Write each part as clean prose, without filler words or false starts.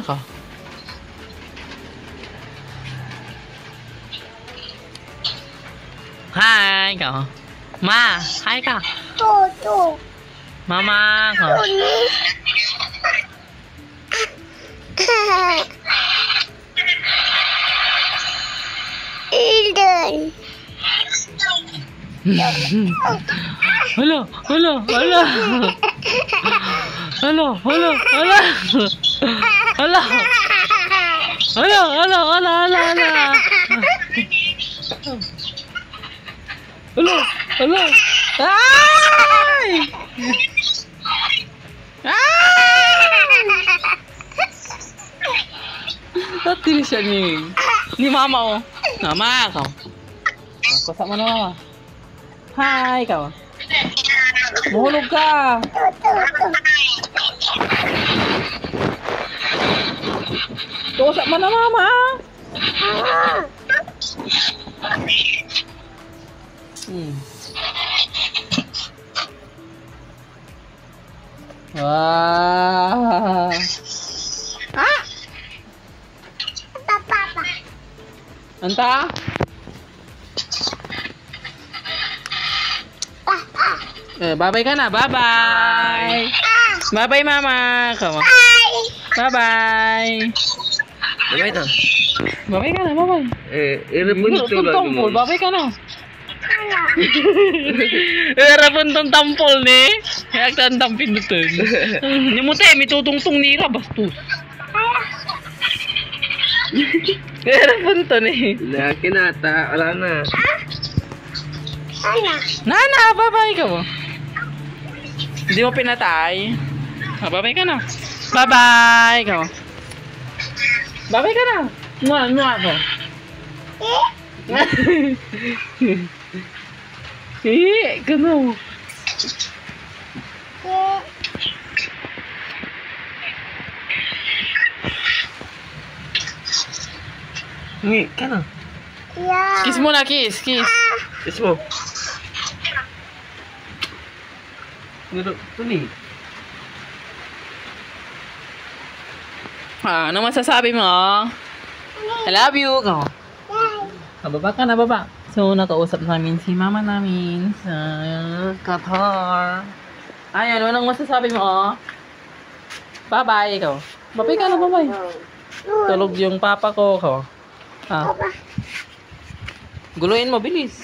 ka. Hi ka. Ma, hi ka. Toto. Mama ka. Eden. Hala, hala, hala. Hala, hala, hala. Hala. Hala, hala, hala, hala, hala. Hala, hala. Ay! Tatili siya ni mama, oh. Mama, ikaw. Kusa mo na, mama. Hi, ikaw. Mahulog ka. Kusa mo na, mama. Wah. Papa. Anta? Bye-bye ka na. Bye-bye. Bye-bye, mama. Come on. Bye-bye. Bye-bye na. Bye-bye ka na. Bye-bye. Tampol. Bye-bye ka na. Rapuntong tampol ni. Kaya ka ang pindutin. Nimutay, may tutungtong nira. Bastos. Rapunto ni. Kinata. Wala na. Nana, bye-bye ka mo. Hindi mo pinatay. Bye-bye ka na. Bye-bye ka mo. Bye-bye ka na. Mua ko. Gano. Ngi, ka na. Kiss mo na, kiss. Kiss mo. Tuloy. Ano masasabi mo? I love you. Baba ka na, baba. So, nakausap namin si mama namin sa Qatar. Ayan, anong masasabi mo? Bye-bye, ikaw. Bye-bye ka na, bye-bye. Tulog yung papa ko. Guluhin mo, bilis.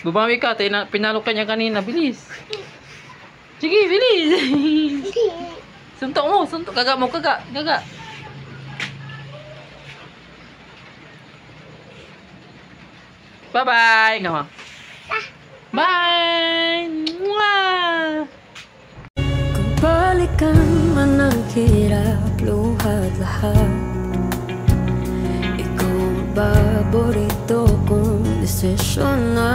Bumawi ka, pinalo ka niya kanina, bilis. Sige, bilis. Suntok mo, suntok. Kaga mo, kaga. Bye-bye. Nga. Bye. Mwah. Kung balikan man ang hirap, luhat lahat, ikaw ang paborito kong desisyon na.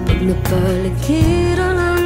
Pag napaligiran